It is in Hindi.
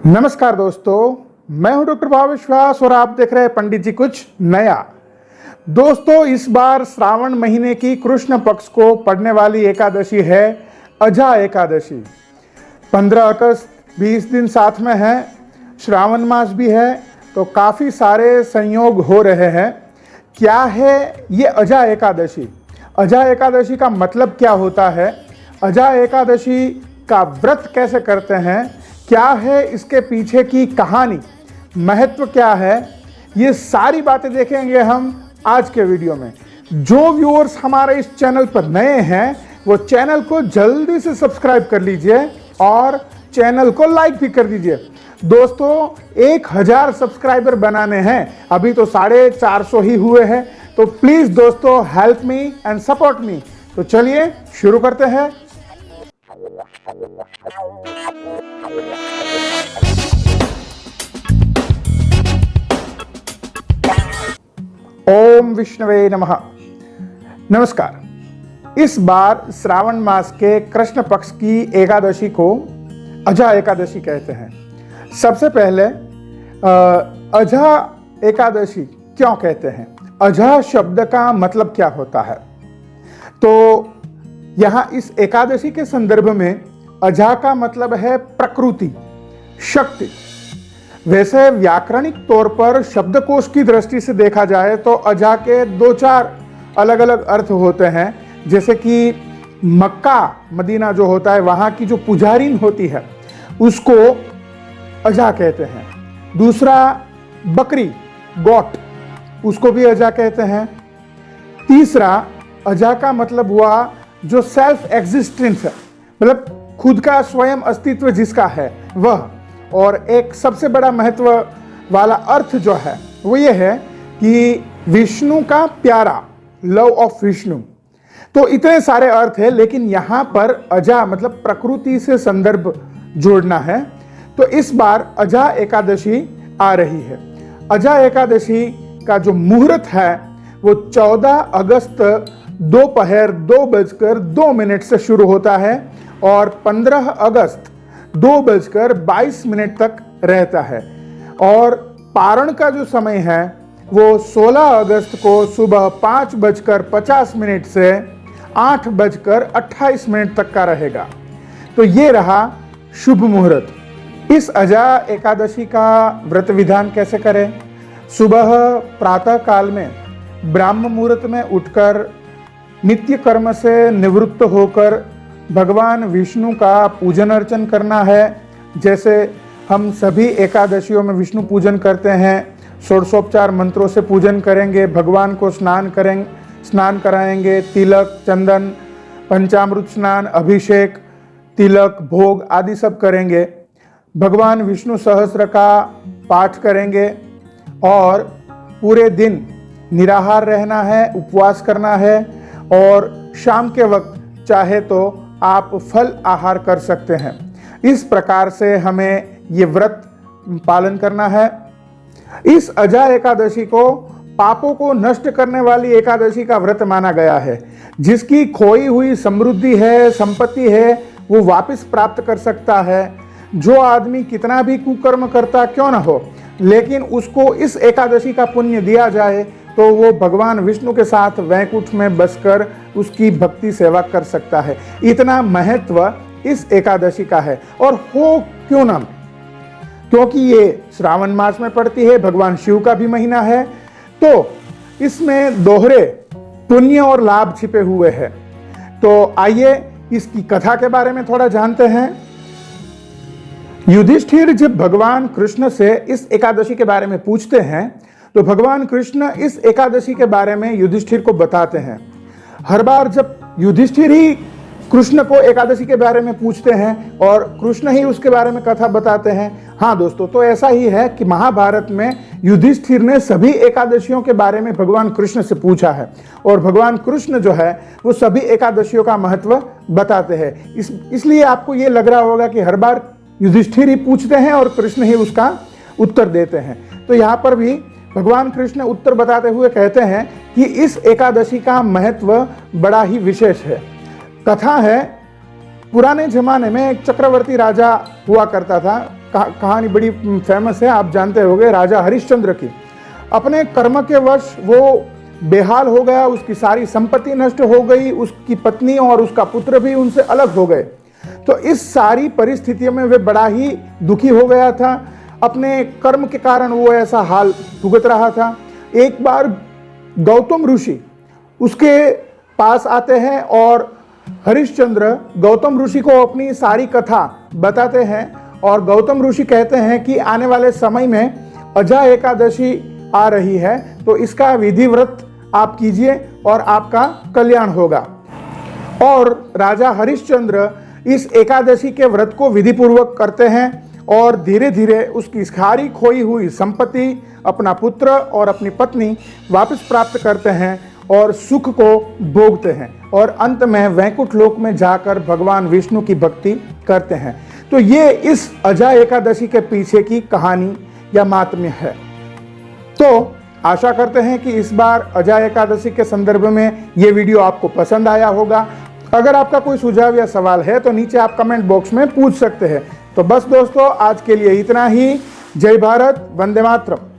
नमस्कार दोस्तों, मैं हूं डॉक्टर भाव विश्वास और आप देख रहे हैं पंडित जी कुछ नया। दोस्तों, इस बार श्रावण महीने की कृष्ण पक्ष को पड़ने वाली एकादशी है अजा एकादशी। 15 अगस्त 20 दिन साथ में है, श्रावण मास भी है, तो काफ़ी सारे संयोग हो रहे हैं। क्या है ये अजा एकादशी? अजा एकादशी का मतलब क्या होता है? अजा एकादशी का व्रत कैसे करते हैं? क्या है इसके पीछे की कहानी, महत्व क्या है, ये सारी बातें देखेंगे हम आज के वीडियो में। जो व्यूअर्स हमारे इस चैनल पर नए हैं वो चैनल को जल्दी से सब्सक्राइब कर लीजिए और चैनल को लाइक भी कर दीजिए। दोस्तों, 1000 सब्सक्राइबर बनाने हैं, अभी तो 450 ही हुए हैं, तो प्लीज दोस्तों help me and support me. तो चलिए शुरू करते हैं। ओम विष्णवे नमः। नमस्कार। इस बार श्रावण मास के कृष्ण पक्ष की एकादशी को अजा एकादशी कहते हैं। सबसे पहले अजा एकादशी क्यों कहते हैं? अजा शब्द का मतलब क्या होता है? तो यहाँ इस एकादशी के संदर्भ में अजा का मतलब है प्रकृति, शक्ति। वैसे व्याकरणिक तौर पर शब्दकोश की दृष्टि से देखा जाए तो अजा के 2-4 अलग अलग अर्थ होते हैं। जैसे कि मक्का मदीना जो होता है, वहाँ की जो पुजारीन होती है उसको अजा कहते हैं। दूसरा बकरी, गोट, उसको भी अजा कहते हैं। तीसरा अजा का मतलब हुआ जो सेल्फ एग्जिस्टेंस है, मतलब खुद का स्वयं अस्तित्व जिसका है वह। और एक सबसे बड़ा महत्व वाला अर्थ जो है वो ये है कि विष्णु का प्यारा, लव ऑफ विष्णु। तो इतने सारे अर्थ है, लेकिन यहाँ पर अजा मतलब प्रकृति से संदर्भ जोड़ना है। तो इस बार अजा एकादशी आ रही है। अजा एकादशी का जो मुहूर्त है वो 14 अगस्त दोपहर 2:02 से शुरू होता है और 15 अगस्त 2:22 तक रहता है। और पारण का जो समय है वो 16 अगस्त को सुबह 5:50 से 8:28 तक का रहेगा। तो ये रहा शुभ मुहूर्त। इस अजा एकादशी का व्रत विधान कैसे करें? सुबह प्रातः काल में ब्राह्म मुहूर्त में उठकर नित्य कर्म से निवृत्त होकर भगवान विष्णु का पूजन अर्चन करना है। जैसे हम सभी एकादशियों में विष्णु पूजन करते हैं, षोडशोपचार मंत्रों से पूजन करेंगे, भगवान को स्नान कराएंगे, तिलक, चंदन, पंचामृत स्नान, अभिषेक, तिलक, भोग आदि सब करेंगे। भगवान विष्णु सहस्त्र का पाठ करेंगे और पूरे दिन निराहार रहना है, उपवास करना है। और शाम के वक्त चाहे तो आप फल आहार कर सकते हैं। इस प्रकार से हमें ये व्रत पालन करना है। इस अजा एकादशी को पापों को नष्ट करने वाली एकादशी का व्रत माना गया है। जिसकी खोई हुई समृद्धि है, संपत्ति है, वो वापस प्राप्त कर सकता है। जो आदमी कितना भी कुकर्म करता क्यों ना हो, लेकिन उसको इस एकादशी का पुण्य दिया जाए तो वो भगवान विष्णु के साथ वैकुंठ में बसकर उसकी भक्ति सेवा कर सकता है। इतना महत्व इस एकादशी का है। और हो क्यों ना, क्योंकि ये श्रावण मास में पड़ती है, भगवान शिव का भी महीना है, तो इसमें दोहरे पुण्य और लाभ छिपे हुए हैं। तो आइए इसकी कथा के बारे में थोड़ा जानते हैं। युधिष्ठिर जब भगवान कृष्ण से इस एकादशी के बारे में पूछते हैं तो भगवान कृष्ण इस एकादशी के बारे में युधिष्ठिर को बताते हैं। हर बार जब युधिष्ठिर ही कृष्ण को एकादशी के बारे में पूछते हैं और कृष्ण ही उसके बारे में कथा बताते हैं। हाँ दोस्तों, तो ऐसा ही है कि महाभारत में युधिष्ठिर ने सभी एकादशियों के बारे में भगवान कृष्ण से पूछा है और भगवान कृष्ण जो है वो सभी एकादशियों का महत्व बताते हैं। इसलिए आपको ये लग रहा होगा कि हर बार युधिष्ठिर ही पूछते हैं और कृष्ण ही उसका उत्तर देते हैं। तो यहाँ पर भी भगवान कृष्ण उत्तर बताते हुए कहते हैं कि इस एकादशी का महत्व बड़ा ही विशेष है। कथा है, पुराने जमाने में एक चक्रवर्ती राजा हुआ करता था, कहानी बड़ी फेमस है, आप जानते होंगे, राजा हरिश्चंद्र की। अपने कर्म के वश वो बेहाल हो गया, उसकी सारी संपत्ति नष्ट हो गई, उसकी पत्नी और उसका पुत्र भी उनसे अलग हो गए। तो इस सारी परिस्थितियों में वे बड़ा ही दुखी हो गया था, अपने कर्म के कारण वो ऐसा हाल भुगत रहा था। एक बार गौतम ऋषि उसके पास आते हैं और हरिश्चंद्र गौतम ऋषि को अपनी सारी कथा बताते हैं और गौतम ऋषि कहते हैं कि आने वाले समय में अजा एकादशी आ रही है, तो इसका विधि व्रत आप कीजिए और आपका कल्याण होगा। और राजा हरिश्चंद्र इस एकादशी के व्रत को विधि पूर्वक करते हैं और धीरे धीरे उसकी सारी खोई हुई संपत्ति, अपना पुत्र और अपनी पत्नी वापस प्राप्त करते हैं और सुख को भोगते हैं और अंत में वैकुंठ लोक में जाकर भगवान विष्णु की भक्ति करते हैं। तो ये इस अजा एकादशी के पीछे की कहानी या मातम्य है। तो आशा करते हैं कि इस बार अजा एकादशी के संदर्भ में ये वीडियो आपको पसंद आया होगा। अगर आपका कोई सुझाव या सवाल है तो नीचे आप कमेंट बॉक्स में पूछ सकते हैं। तो बस दोस्तों, आज के लिए इतना ही। जय भारत, वंदे मातरम।